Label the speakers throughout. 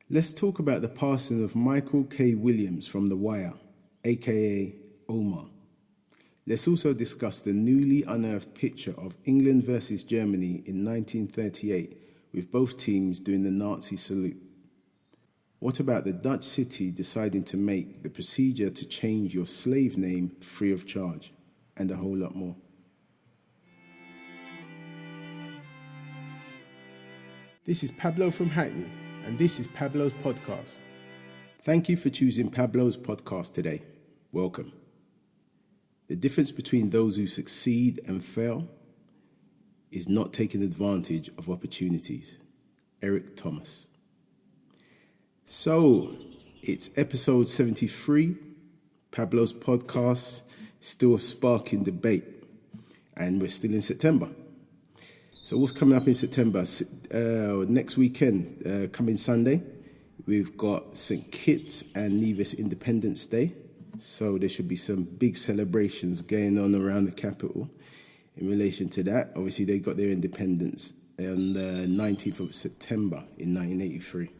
Speaker 1: Let's talk about the passing of Michael K. Williams from The Wire, aka Omar. Let's also discuss the newly unearthed picture of England versus Germany in 1938, with both teams doing the Nazi salute. What about the Dutch city deciding to make the procedure to change your slave name free of charge? And a whole lot more. This is Pablo from Hackney, and this is Pablo's podcast. Thank you for choosing Pablo's podcast today. Welcome. The difference between those who succeed and fail is not taking advantage of opportunities. Eric Thomas. So, it's episode 73, Pablo's podcast, still sparking debate, and we're still in September. So what's coming up in September? Next weekend, coming Sunday, we've got St. Kitts and Nevis Independence Day. So there should be some big celebrations going on around the capital in relation to that. Obviously, they got their independence on the 19th of September in 1983.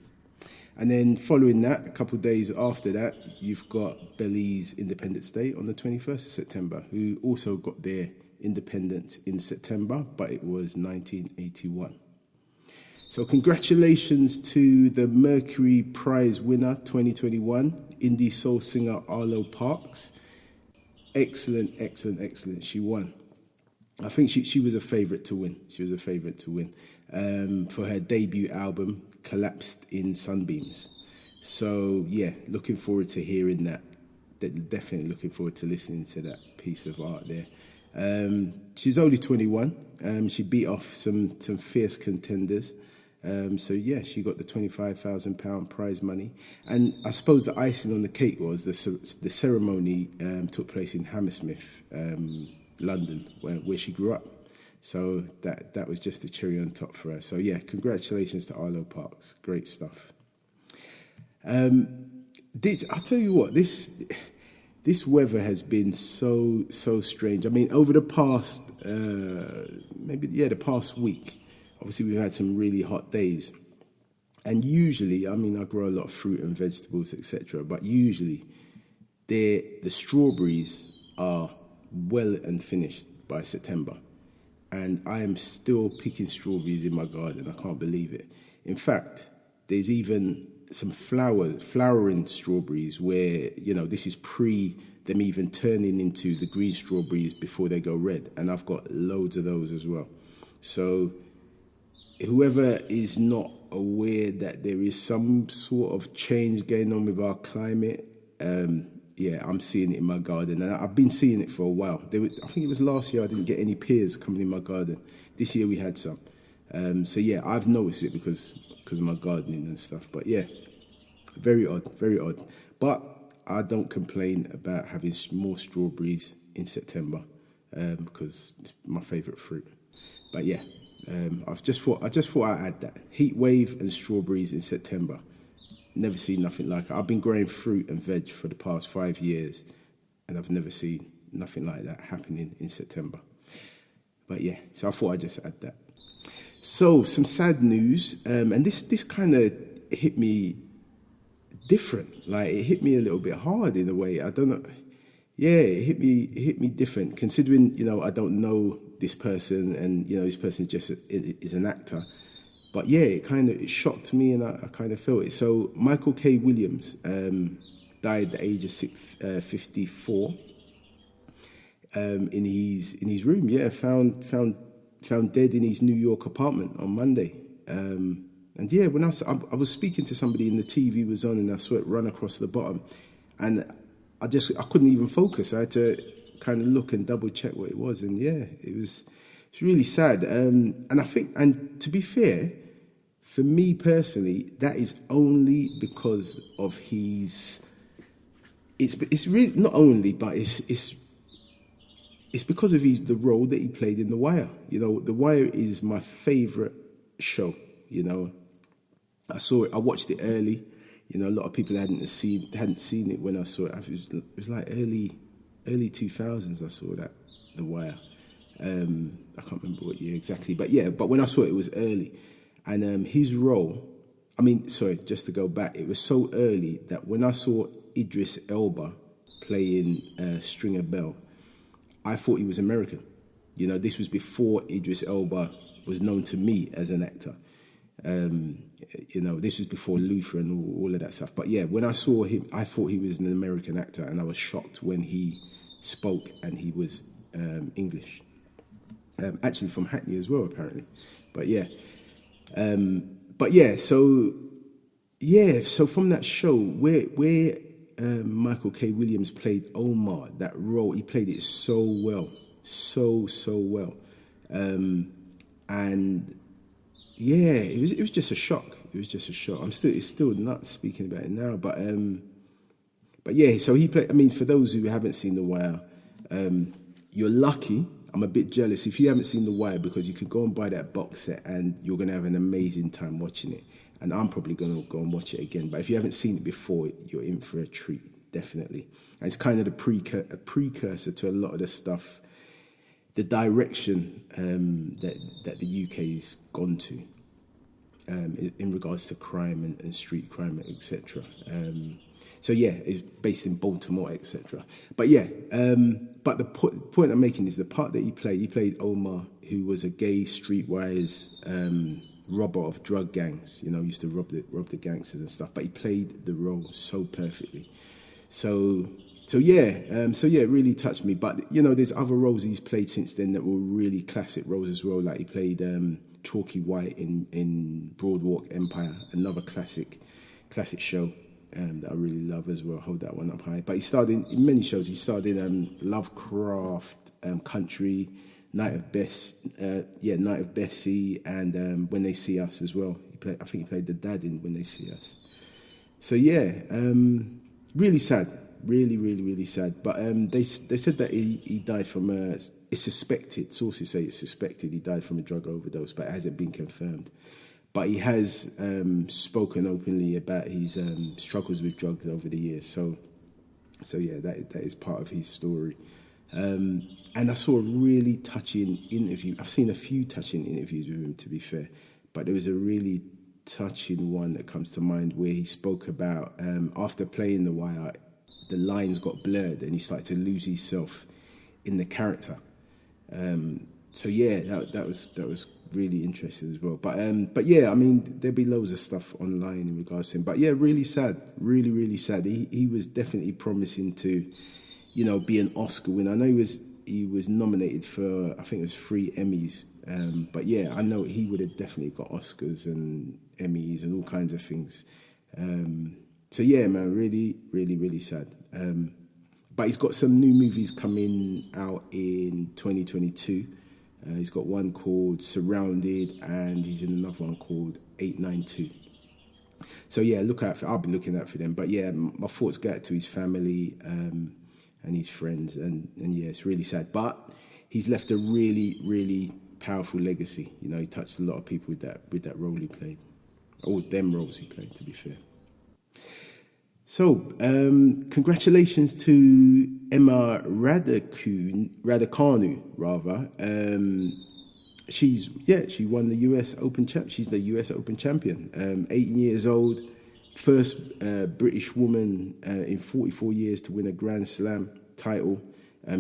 Speaker 1: And then following that, a couple of days after that, you've got Belize Independence Day on the 21st of September, who also got their independence in September, but it was 1981. So congratulations to the Mercury Prize winner 2021, indie soul singer Arlo Parks. Excellent. She won. I think she was a favourite to win. For her debut album, Collapsed in Sunbeams. So, yeah, looking forward to hearing that. Definitely looking forward to listening to that piece of art there. She's only 21. She beat off some fierce contenders. So, yeah, she got the £25,000 prize money. And I suppose the icing on the cake was the ceremony took place in Hammersmith, London, where she grew up. So that was just the cherry on top for her. So yeah, congratulations to Arlo Parks. Great stuff. I'll tell you what, this weather has been so strange. I mean, over the past the past week, obviously we've had some really hot days. And usually, I mean, I grow a lot of fruit and vegetables, etc. But usually, the strawberries are well and finished by September. And I am still picking strawberries in my garden. I can't believe it. In fact, there's even some flowering strawberries where, this is pre them even turning into the green strawberries before they go red. And I've got loads of those as well. So whoever is not aware that there is some sort of change going on with our climate, I'm seeing it in my garden, and I've been seeing it for a while. I think it was last year I didn't get any pears coming in my garden. This year we had some. I've noticed it because of my gardening and stuff. But yeah, very odd. But I don't complain about having more strawberries in September because it's my favourite fruit. But yeah, I just thought I'd add that. Heat wave and strawberries in September. Never seen nothing like it. I've been growing fruit and veg for the past 5 years, and I've never seen nothing like that happening in September. But yeah, so I thought I'd just add that. So, some sad news, and this kind of hit me different. Like, it hit me a little bit hard in a way. I don't know. Yeah, it hit me different, considering, I don't know this person, and, this person just is an actor. But yeah, it shocked me, and I kind of felt it. So Michael K. Williams died at the age of 54 in his room. Yeah, found dead in his New York apartment on Monday. And yeah, when I was speaking to somebody, and the TV was on, and I saw it run across the bottom, and I couldn't even focus. I had to kind of look and double check what it was, and yeah, it's really sad. And I think, and to be fair, for me personally, that is only because of his. It's really not only, but it's because of the role that he played in The Wire. The Wire is my favourite show. I saw it. I watched it early. A lot of people hadn't seen it when I saw it. It was like early 2000s. I saw that The Wire. I can't remember what year exactly, but yeah. But when I saw it, it was early. And his role I mean, sorry, just to go back, it was so early that when I saw Idris Elba playing Stringer Bell, I thought he was American. You know, this was before Idris Elba was known to me as an actor. You know, this was before Luther and all of that stuff. But yeah, when I saw him, I thought he was an American actor, and I was shocked when he spoke and he was English. Actually from Hackney as well, apparently. But yeah. So from that show, where Michael K. Williams played Omar, that role, he played it so well. So well. And yeah, it was just a shock. It was just a shock. It's still nuts speaking about it now. But yeah, so he played. I mean, for those who haven't seen The Wire, you're lucky. I'm a bit jealous if you haven't seen The Wire, because you can go and buy that box set and you're going to have an amazing time watching it. And I'm probably going to go and watch it again. But if you haven't seen it before, you're in for a treat, definitely. And it's kind of a precursor to a lot of the stuff, the direction that the UK's gone to in regards to crime and street crime, etc. So yeah, it's based in Baltimore, etc. But yeah, but the point I'm making is the part that he played Omar, who was a gay streetwise robber of drug gangs. You know, used to rob the gangsters and stuff. But he played the role so perfectly. So yeah, it really touched me. But you know, there's other roles he's played since then that were really classic roles as well. Like he played Chalky White in Broadwalk Empire, another classic show that I really love as well. Hold that one up high. But he starred in many shows. He starred in Lovecraft Country, Night of Bessie, and When They See Us as well. I think he played the dad in When They See Us. So yeah, really sad. Really sad. But they said that he died from it's suspected. Sources say it's suspected he died from a drug overdose, but it hasn't been confirmed. But he has spoken openly about his struggles with drugs over the years. So yeah, that is part of his story. And I saw a really touching interview. I've seen a few touching interviews with him, to be fair, but there was a really touching one that comes to mind where he spoke about after playing The Wire, the lines got blurred and he started to lose himself in the character. So yeah, that was really interesting as well. But yeah, I mean, there'll be loads of stuff online in regards to him. But yeah, really sad, really sad. He was definitely promising to, you know, be an Oscar winner. I know he was nominated for, I think it was 3 Emmys. But yeah, I know he would have definitely got Oscars and Emmys and all kinds of things. So yeah, man, really sad. But he's got some new movies coming out in 2022. He's got one called Surrounded, and he's in another one called 892. So yeah, I'll be looking out for them. But yeah, my thoughts go out to his family and his friends, and yeah, it's really sad. But he's left a really powerful legacy. You know, he touched a lot of people with that role he played, or them roles he played, to be fair. So, congratulations to Emma Raducanu, rather. She won the US Open champ. She's the US Open champion. 18 years old, first British woman in 44 years to win a Grand Slam title.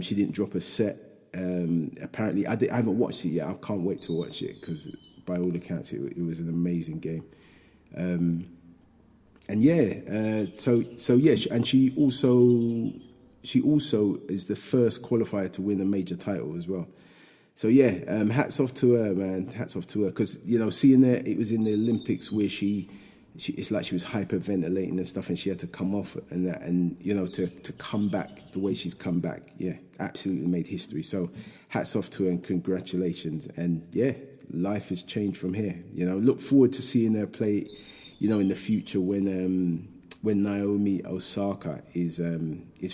Speaker 1: She didn't drop a set. Apparently, I haven't watched it yet. I can't wait to watch it because, by all accounts, it was an amazing game. And yeah, so yeah, and she also is the first qualifier to win a major title as well. So yeah, hats off to her, man. Hats off to her, because you know, seeing her, it was in the Olympics where she it's like she was hyperventilating and stuff, and she had to come off and that, and you know, to come back the way she's come back, yeah, absolutely made history. So hats off to her and congratulations. And yeah, life has changed from here. You know, look forward to seeing her play, you know, in the future when Naomi Osaka is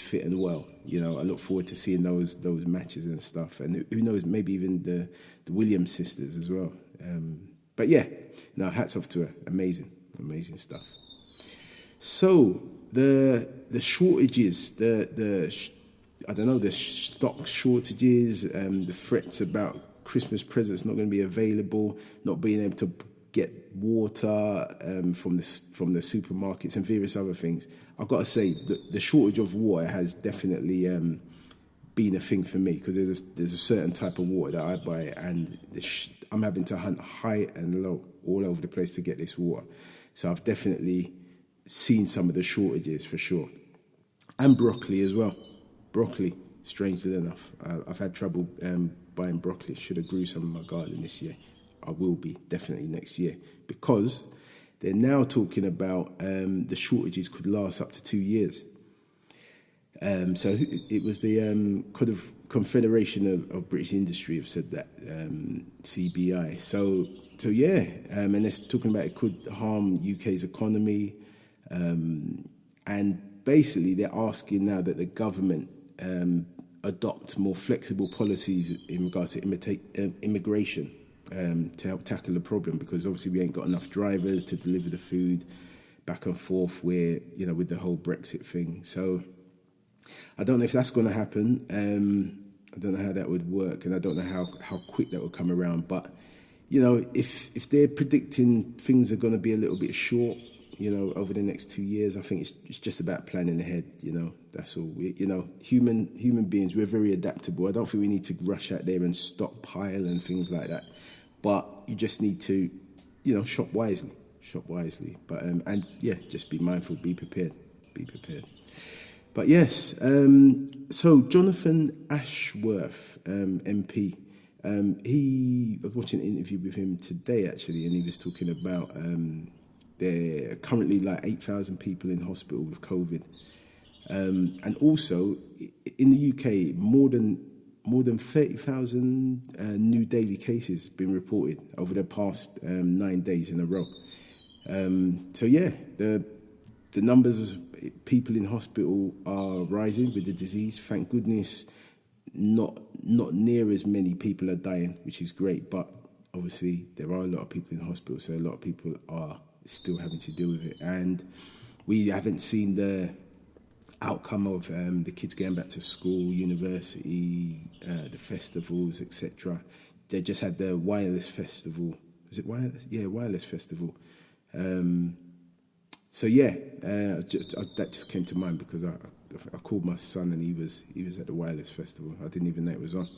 Speaker 1: fit and well. You know, I look forward to seeing those matches and stuff, and who knows, maybe even the Williams sisters as well. But yeah, no, hats off to her. Amazing stuff. So the shortages, the stock shortages, the threats about Christmas presents not going to be available, not being able to get water from the supermarkets and various other things. I've got to say the shortage of water has definitely been a thing for me, because there's a certain type of water that I buy, and I'm having to hunt high and low all over the place to get this water. So I've definitely seen some of the shortages for sure. And broccoli as well. Broccoli, strangely enough. I've had trouble buying broccoli. Should have grew some in my garden this year. I will be, definitely next year. Because they're now talking about the shortages could last up to 2 years. So it was the kind of Confederation of British Industry have said that, CBI. So yeah, and they're talking about it could harm UK's economy. And basically they're asking now that the government adopt more flexible policies in regards to immigration to help tackle the problem, because obviously we ain't got enough drivers to deliver the food back and forth with the whole Brexit thing. So I don't know if that's going to happen. I don't know how that would work, and I don't know how quick that will come around. But, if they're predicting things are going to be a little bit short, over the next 2 years, I think it's just about planning ahead, that's all. Human beings, we're very adaptable. I don't think we need to rush out there and stockpile and things like that. But you just need to, shop wisely. But, and yeah, just be mindful, be prepared. But yes, so Jonathan Ashworth, MP, I was watching an interview with him today, actually, and he was talking about there are currently like 8,000 people in hospital with COVID. And also, in the UK, more than 30,000 new daily cases been reported over the past 9 days in a row. So yeah, the numbers of people in hospital are rising with the disease. Thank goodness, not near as many people are dying, which is great. But obviously, there are a lot of people in hospital, so a lot of people are still having to deal with it. And we haven't seen the outcome of the kids going back to school, university, the festivals, etc. They just had the wireless festival. Is it wireless? Yeah, wireless festival. So yeah, that just came to mind because I called my son and he was at the wireless festival. I didn't even know it was on.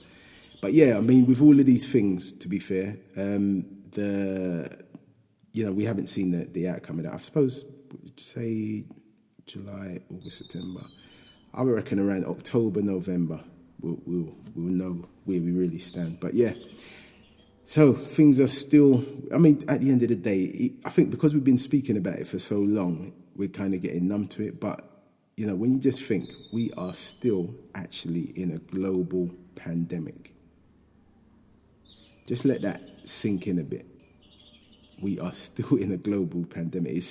Speaker 1: But yeah, I mean, with all of these things, to be fair, we haven't seen the outcome of that. I suppose, say July, August, September. I reckon around October, November, we'll know where we really stand. But yeah, so things are still, I mean, at the end of the day, I think because we've been speaking about it for so long, we're kind of getting numb to it. But, when you just think we are still actually in a global pandemic, just let that sink in a bit. We are still in a global pandemic. It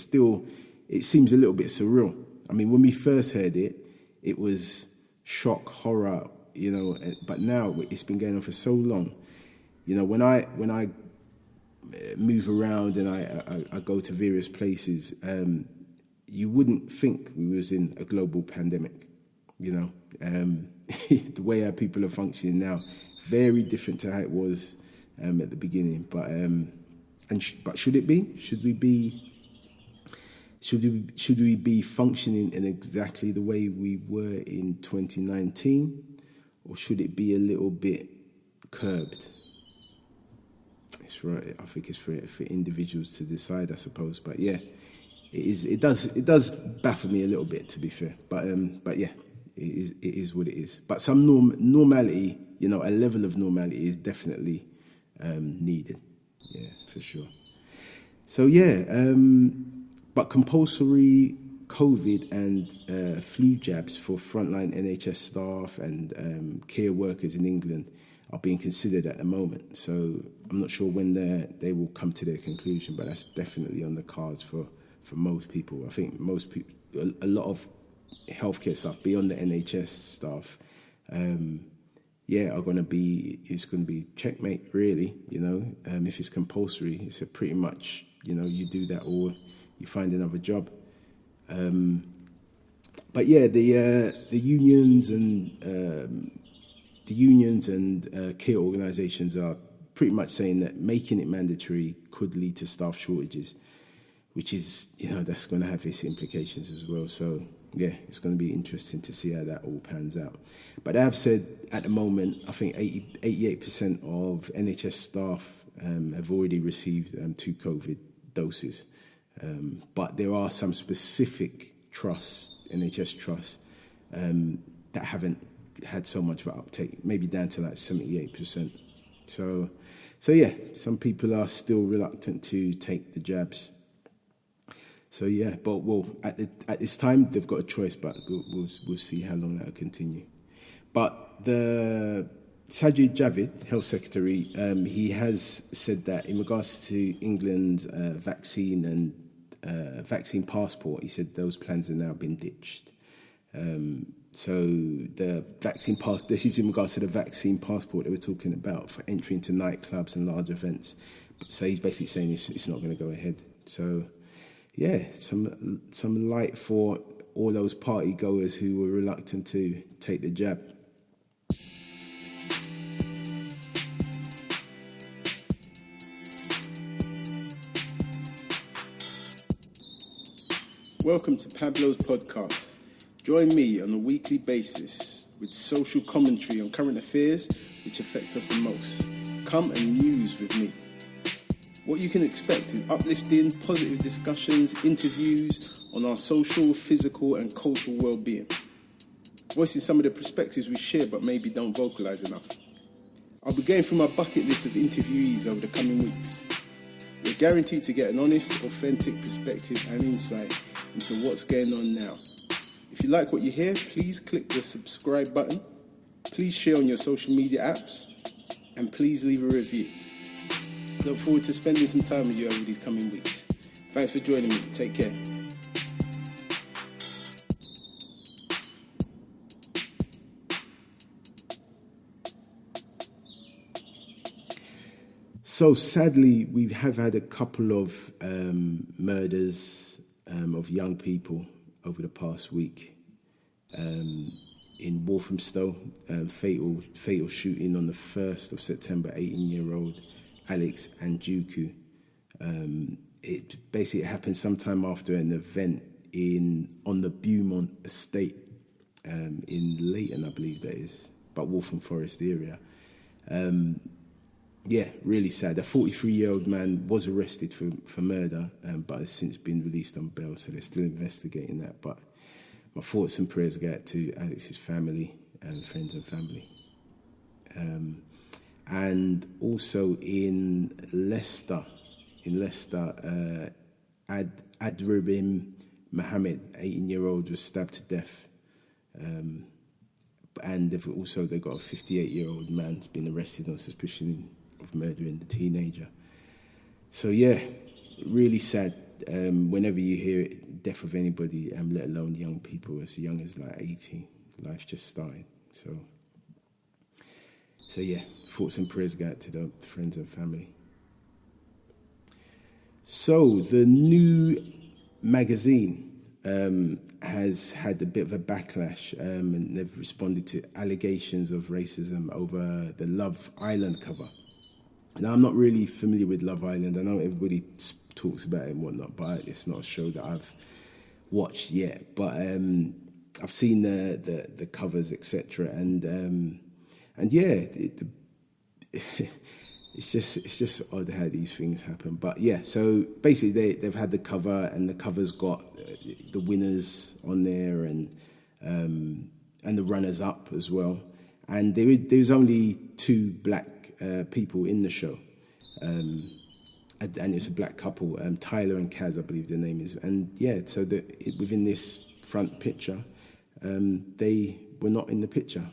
Speaker 1: seems a little bit surreal. I mean, when we first heard it, it was shock, horror, but now it's been going on for so long. When I move around and I go to various places, you wouldn't think we was in a global pandemic. The way our people are functioning now, very different to how it was at the beginning. But but should it be? Should we be functioning in exactly the way we were in 2019, or should it be a little bit curbed? It's right. I think it's for individuals to decide, I suppose. But yeah, it does baffle me a little bit, to be fair. But yeah, it is what it is. But some normality, a level of normality is definitely needed. Yeah, for sure. So yeah, but compulsory COVID and flu jabs for frontline NHS staff and care workers in England are being considered at the moment. So I'm not sure when they will come to their conclusion, but that's definitely on the cards for most people. I think most people, a lot of healthcare staff beyond the NHS staff, it's going to be checkmate, really. If it's compulsory, it's a pretty much, you do that or you find another job. But yeah, the unions and care organisations are pretty much saying that making it mandatory could lead to staff shortages, which is, that's going to have its implications as well. So, yeah, it's going to be interesting to see how that all pans out. But I have said at the moment, I think 88% of NHS staff have already received 2 COVID doses. But there are some specific trusts, NHS trusts, that haven't had so much of an uptake, maybe down to like 78%. So yeah, some people are still reluctant to take the jabs. So yeah, but at this time they've got a choice, but we'll see how long that will continue. But the Sajid Javid, Health Secretary, he has said that in regards to England's vaccine and vaccine passport, he said those plans have now been ditched. So the vaccine pass, this is in regards to the vaccine passport that we're talking about for entry into nightclubs and large events. So he's basically saying it's not going to go ahead. So yeah, some light for all those party goers who were reluctant to take the jab. Welcome to Pablo's podcast. Join me on a weekly basis with social commentary on current affairs which affect us the most. Come and muse with me. What you can expect is uplifting, positive discussions, interviews on our social, physical and cultural well-being. Voicing some of the perspectives we share but maybe don't vocalise enough. I'll be going through my bucket list of interviewees over the coming weeks. You're guaranteed to get an honest, authentic perspective and insight into what's going on now. If you like what you hear, please click the subscribe button. Please share on your social media apps. And please leave a review. Look forward to spending some time with you over these coming weeks. Thanks for joining me. Take care. So sadly, we have had a couple of murders of young people over the past week. In Walthamstow, fatal shooting on the 1st of September, 18-year-old Alex Anjuku. It basically happened sometime after an event on the Beaumont estate in Leighton, I believe that is, but Waltham Forest area. Yeah, really sad. A 43-year-old man was arrested for murder, but has since been released on bail, so they're still investigating that. But my thoughts and prayers go out to Alex's family and friends and family. And also in Leicester, Adribim Mohammed, 18-year-old, was stabbed to death. And they've got a 58-year-old man who's been arrested on suspicion of murdering the teenager. So yeah, really sad. Whenever you hear death of anybody, let alone young people as young as like 18, life just started. So yeah, thoughts and prayers go out to the friends and family. So the new magazine has had a bit of a backlash, and they've responded to allegations of racism over the Love Island cover. Now, I'm not really familiar with Love Island. I know everybody talks about it and whatnot, but it's not a show that I've watched yet. But I've seen the covers, etc. And yeah, it's just odd how these things happen. But yeah, so basically they've had the cover, and the cover's got the winners on there and the runners up as well. And there's only 2 black people in the show, and it's a black couple, Tyler and Kaz, I believe their name is. And yeah, so within this front picture, they were not in the picture.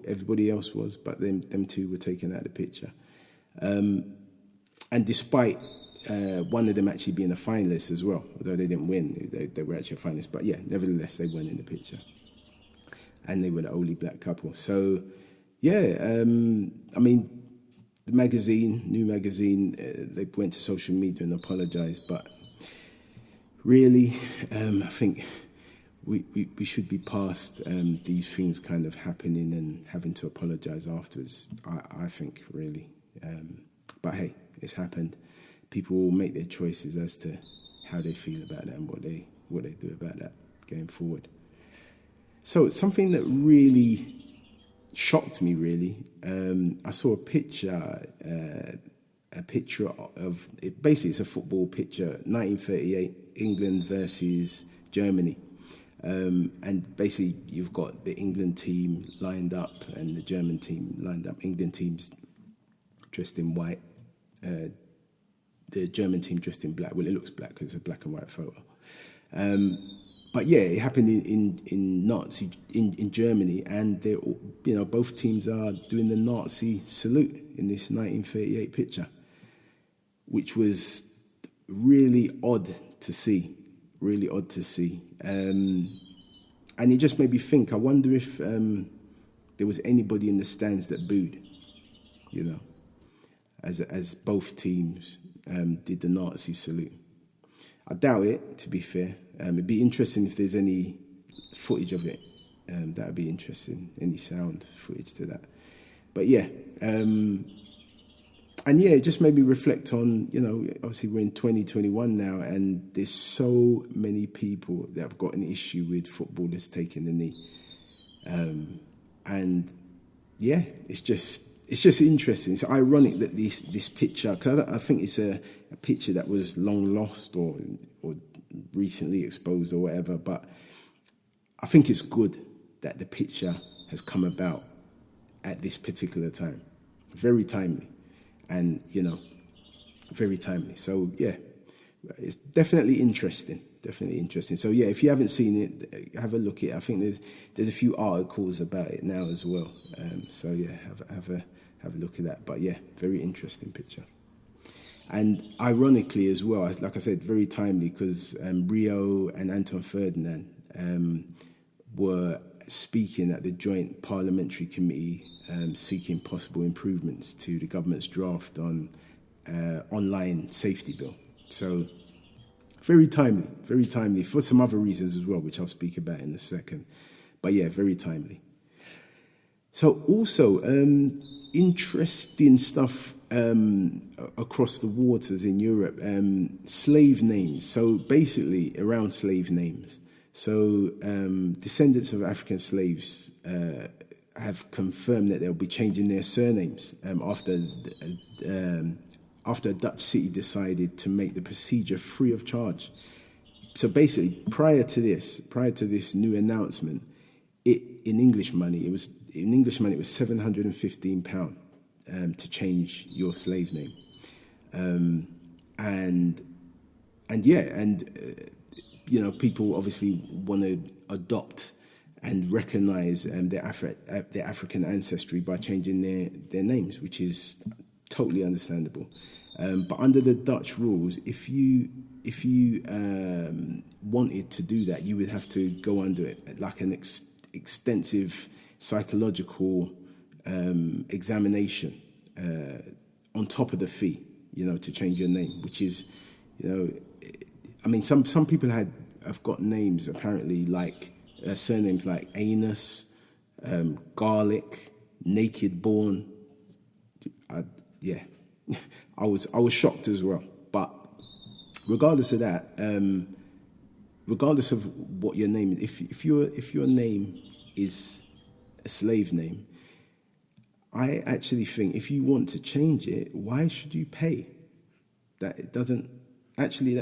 Speaker 1: Everybody else was, but them 2 were taken out of the picture. And despite one of them actually being a finalist as well, although they didn't win, they were actually a finalist. But yeah, nevertheless, they weren't in the picture. And they were the only black couple. So yeah, I mean, the new magazine, they went to social media and apologised, but really, I think we should be past these things kind of happening and having to apologise afterwards, I think, really. But hey, it's happened. People will make their choices as to how they feel about that and what they do about that going forward. So something that really shocked me, really, I saw a picture of it. Basically, it's a football picture, 1938, England versus Germany. And basically, you've got the England team lined up and the German team lined up. England team's dressed in white. The German team dressed in black. Well, it looks black because it's a black and white photo. But yeah, it happened in Nazi in Germany, and they, both teams are doing the Nazi salute in this 1938 picture, which was really odd to see. Really odd to see. And it just made me think, I wonder if there was anybody in the stands that booed, as both teams did the Nazi salute. I doubt it, to be fair. It'd be interesting if there's any footage of it. That would be interesting, any sound footage to that. But yeah, and yeah, it just made me reflect on, obviously we're in 2021 now, and there's so many people that have got an issue with footballers taking the knee. And yeah, it's just interesting. It's ironic that this picture, because I think it's a picture that was long lost or recently exposed or whatever, but I think it's good that the picture has come about at this particular time. Very timely. And, very timely. So, yeah, it's definitely interesting. So, yeah, if you haven't seen it, have a look at it. I think there's a few articles about it now as well. So, yeah, have a look at that. But, yeah, very interesting picture. And ironically as well, like I said, very timely, because Rio and Anton Ferdinand were speaking at the Joint Parliamentary Committee seeking possible improvements to the government's draft on online safety bill. So very timely for some other reasons as well, which I'll speak about in a second. But yeah, very timely. So also interesting stuff across the waters in Europe, slave names. So basically around slave names. So descendants of African slaves have confirmed that they'll be changing their surnames after a Dutch city decided to make the procedure free of charge. So basically, prior to this new announcement, in English money it was £715 to change your slave name, people obviously want to adopt and recognise their African ancestry by changing their names, which is totally understandable. But under the Dutch rules, if you wanted to do that, you would have to go under it like an extensive psychological examination on top of the fee, to change your name, which is, some people have got names apparently like surnames like Anus, Garlic, Naked Born. I was shocked as well. But regardless of that, regardless of what your name is, if your name is a slave name, I actually think if you want to change it, why should you pay? That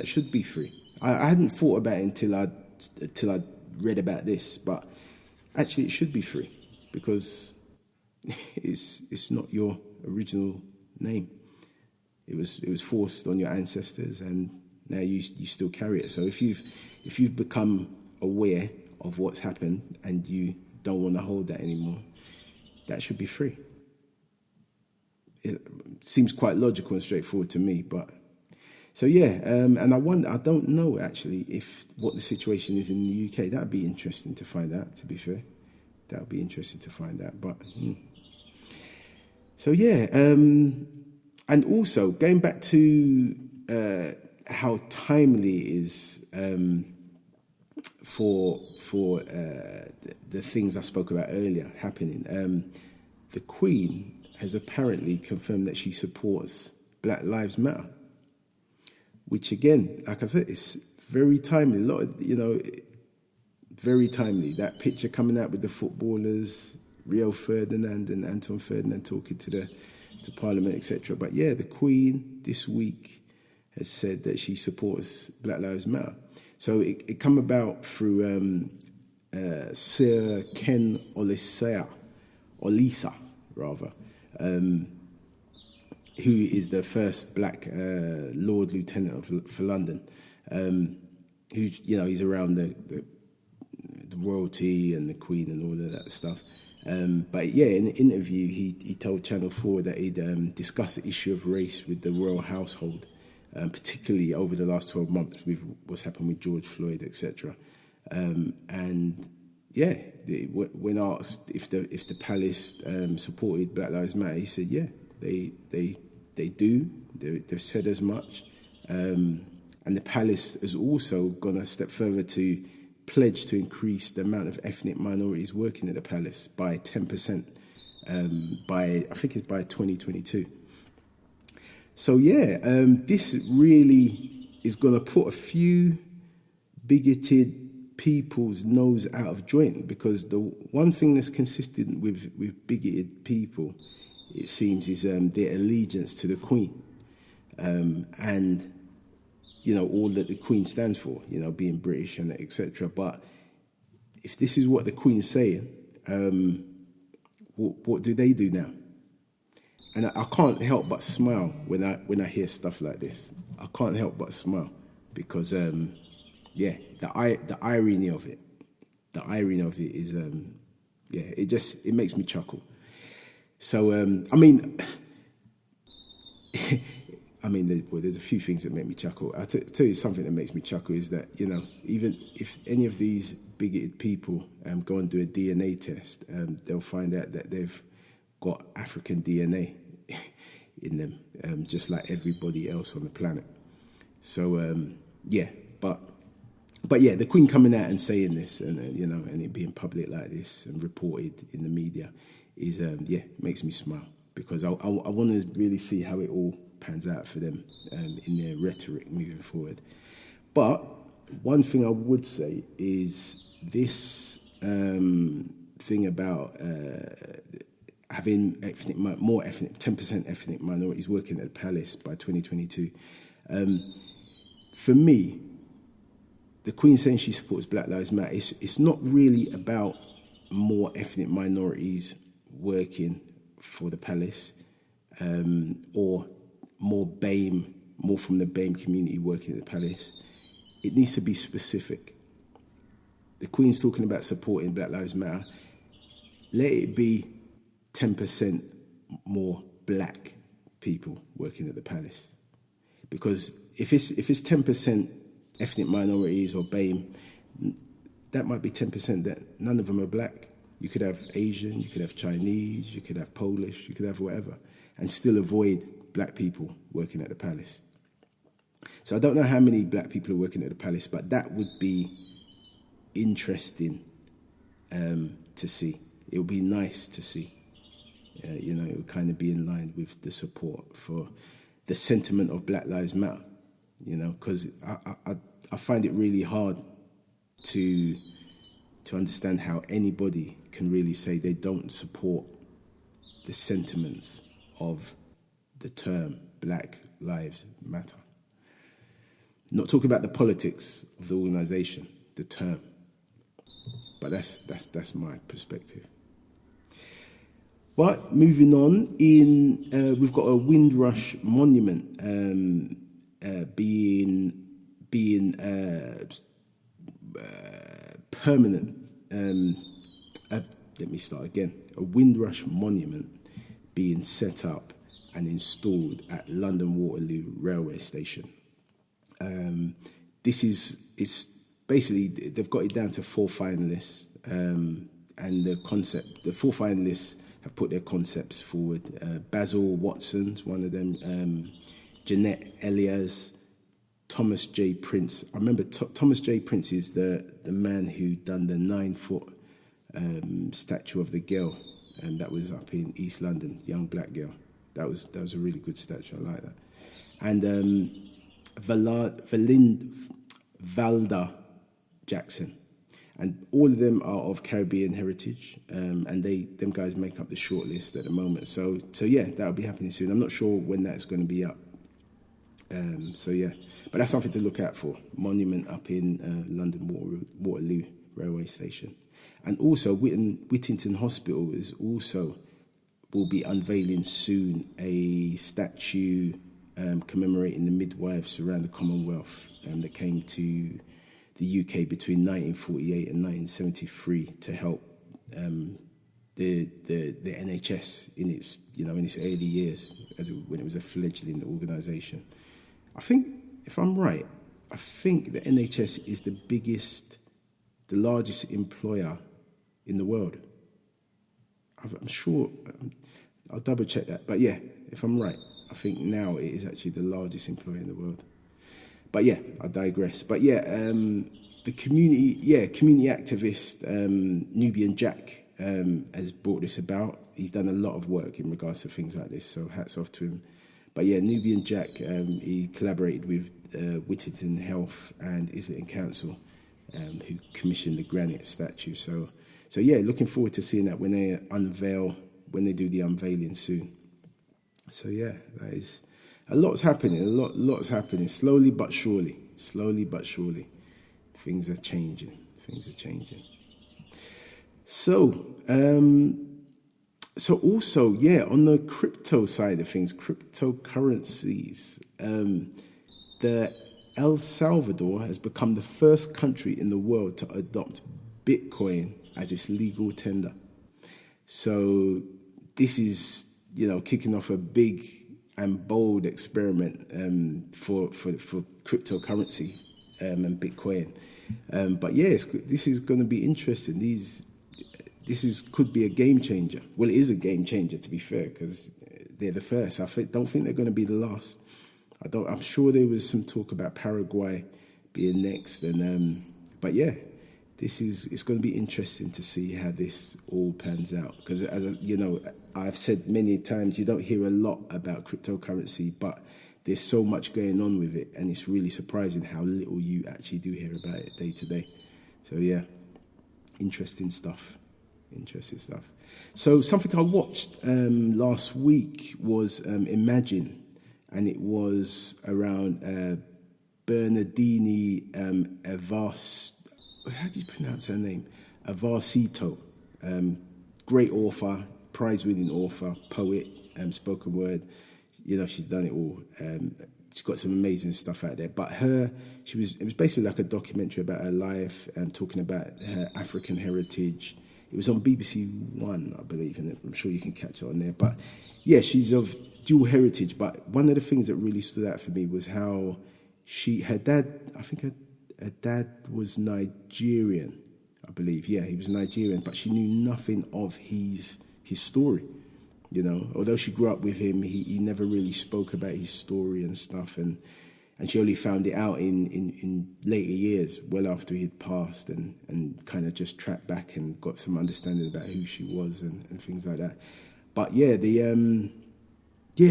Speaker 1: should be free. I hadn't thought about it until I read about this, but actually it should be free because it's not your original name. It was forced on your ancestors, and now you still carry it. So if you've become aware of what's happened and you don't want to hold that anymore, that should be free. It seems quite logical and straightforward to me, but so yeah, and I don't know actually what the situation is in the UK. That'd be interesting to find out, to be fair. That would be interesting to find out, but so yeah, and also going back to how timely it is for the things I spoke about earlier happening. The Queen has apparently confirmed that she supports Black Lives Matter, which again, like I said, it's very timely. A lot of, very timely. That picture coming out with the footballers, Rio Ferdinand and Anton Ferdinand talking to Parliament, etc. But yeah, the Queen this week has said that she supports Black Lives Matter. So it come about through Sir Ken Olisa, who is the first black Lord Lieutenant for London, he's around the royalty and the Queen and all of that stuff. But yeah, in an interview, he told Channel 4 that he'd discussed the issue of race with the royal household, particularly over the last 12 months with what's happened with George Floyd, etc. And yeah, when asked if the palace supported Black Lives Matter, he said, yeah, they do. They've said as much. And the palace has also gone a step further to pledge to increase the amount of ethnic minorities working at the palace by 10%. I think it's by 2022. So yeah, this really is going to put a few bigoted people's nose out of joint, because the one thing that's consistent with bigoted people, it seems, is their allegiance to the Queen, and all that the Queen stands for, being British and etc. But if this is what the Queen's saying, what do they do now? And I can't help but smile when I hear stuff like this. I can't help but smile because, the irony of it. The irony of it is, it makes me chuckle. So, there's a few things that make me chuckle. I'll tell you something that makes me chuckle is that, even if any of these bigoted people go and do a DNA test, they'll find out that they've got African DNA in them, just like everybody else on the planet. So, But yeah, the Queen coming out and saying this, and and it being public like this and reported in the media is makes me smile, because I want to really see how it all pans out for them in their rhetoric moving forward. But one thing I would say is this thing about having 10% ethnic minorities working at the palace by 2022. For me, the Queen saying she supports Black Lives Matter, it's not really about more ethnic minorities working for the palace, or more from the BAME community working at the palace. It needs to be specific. The Queen's talking about supporting Black Lives Matter. Let it be 10% more black people working at the palace. Because if it's 10% ethnic minorities or BAME, that might be 10% that none of them are black. You could have Asian, you could have Chinese, you could have Polish, you could have whatever, and still avoid black people working at the palace. So I don't know how many black people are working at the palace, but that would be interesting to see. It would be nice to see. It would kind of be in line with the support for the sentiment of Black Lives Matter. Because I find it really hard to understand how anybody can really say they don't support the sentiments of the term Black Lives Matter. Not talking about the politics of the organisation, the term. But that's my perspective. But moving on, we've got a Windrush monument being permanent. Let me start again. A Windrush monument being set up and installed at London Waterloo Railway Station. It's basically, they've got it down to 4 finalists, and the 4 finalists have put their concepts forward. Basil Watson's one of them, Jeanette Elias, Thomas J. Prince. I remember Thomas J. Prince is the man who done the 9-foot statue of the girl, and that was up in East London, young black girl. That was a really good statue. I like that. and Valda Jackson. And all of them are of Caribbean heritage, and them guys make up the shortlist at the moment. So yeah, that'll be happening soon. I'm not sure when that's going to be up. So yeah, but that's something to look out for. Monument up in London Waterloo railway station, and also Whittington Hospital will be unveiling soon a statue commemorating the midwives around the Commonwealth that came to the UK between 1948 and 1973 to help the NHS in its early years when it was a fledgling organisation. I think, if I'm right, the NHS is the largest employer in the world. I'm sure, I'll double check that. But yeah, if I'm right, I think now it is actually the largest employer in the world. But yeah, I digress. But yeah, the community activist Nubian Jack has brought this about. He's done a lot of work in regards to things like this, so hats off to him. But yeah, Nubian Jack, he collaborated with Whittington Health and Islington Council, who commissioned the granite statue. So yeah, looking forward to seeing that when they do the unveiling soon. So yeah, that is a lot's happening. Lot's happening. Slowly but surely, things are changing. So also, yeah, on the crypto side of things, cryptocurrencies, the El Salvador has become the first country in the world to adopt Bitcoin as its legal tender. So this is, kicking off a big and bold experiment for cryptocurrency and Bitcoin. But yes, this is going to be interesting. Could be a game changer. Well, it is a game changer, to be fair, because they're the first. Don't think they're going to be the last. I'm sure there was some talk about Paraguay being next, but yeah, it's going to be interesting to see how this all pans out. Because I've said many times, you don't hear a lot about cryptocurrency, but there's so much going on with it, and it's really surprising how little you actually do hear about it day to day. So yeah, interesting stuff. So something I watched last week was Imagine, and it was around Bernardini how do you pronounce her name? Avasito. Great author, prize-winning author, poet, spoken word. She's done it all. She's got some amazing stuff out there. But it was basically like a documentary about her life and talking about her African heritage. It was on BBC One, I believe, and I'm sure you can catch it on there. But yeah, she's of dual heritage. But one of the things that really stood out for me was how her dad was Nigerian, I believe. Yeah, he was Nigerian, but she knew nothing of his story. Although she grew up with him, he never really spoke about his story and stuff, and she only found it out in later years, well after he had passed, and kind of just tracked back and got some understanding about who she was and things like that. But yeah,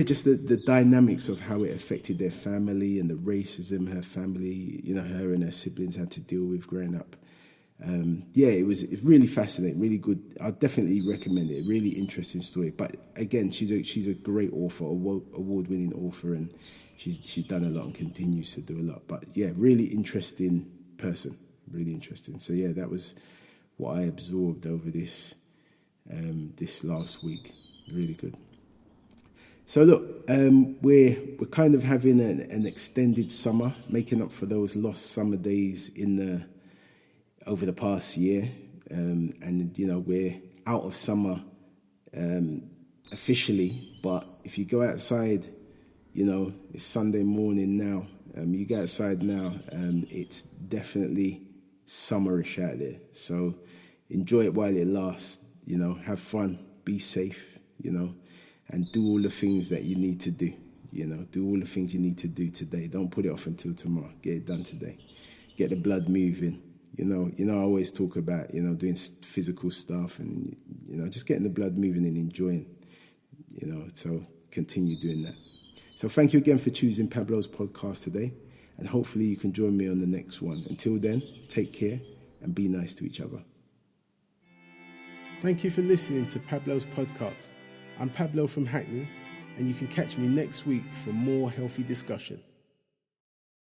Speaker 1: just the dynamics of how it affected their family and the racism her family, her and her siblings had to deal with growing up. It's really fascinating, really good. I'd definitely recommend it. Really interesting story. But again, she's a great author, award-winning author, and she's done a lot and continues to do a lot. But yeah, really interesting person, really interesting. So yeah, that was what I absorbed over this last week. Really good. So look, we're kind of having an extended summer, making up for those lost summer days over the past year, and we're out of summer officially. But if you go outside, it's Sunday morning now. You go outside now, it's definitely summerish out there. So enjoy it while it lasts. Have fun, be safe. And do all the things that you need to do. Do all the things you need to do today. Don't put it off until tomorrow. Get it done today. Get the blood moving. I always talk about, doing physical stuff and, just getting the blood moving and enjoying, so continue doing that. So thank you again for choosing Pablo's podcast today, and hopefully you can join me on the next one. Until then, take care and be nice to each other. Thank you for listening to Pablo's podcast. I'm Pablo from Hackney, and you can catch me next week for more healthy discussion.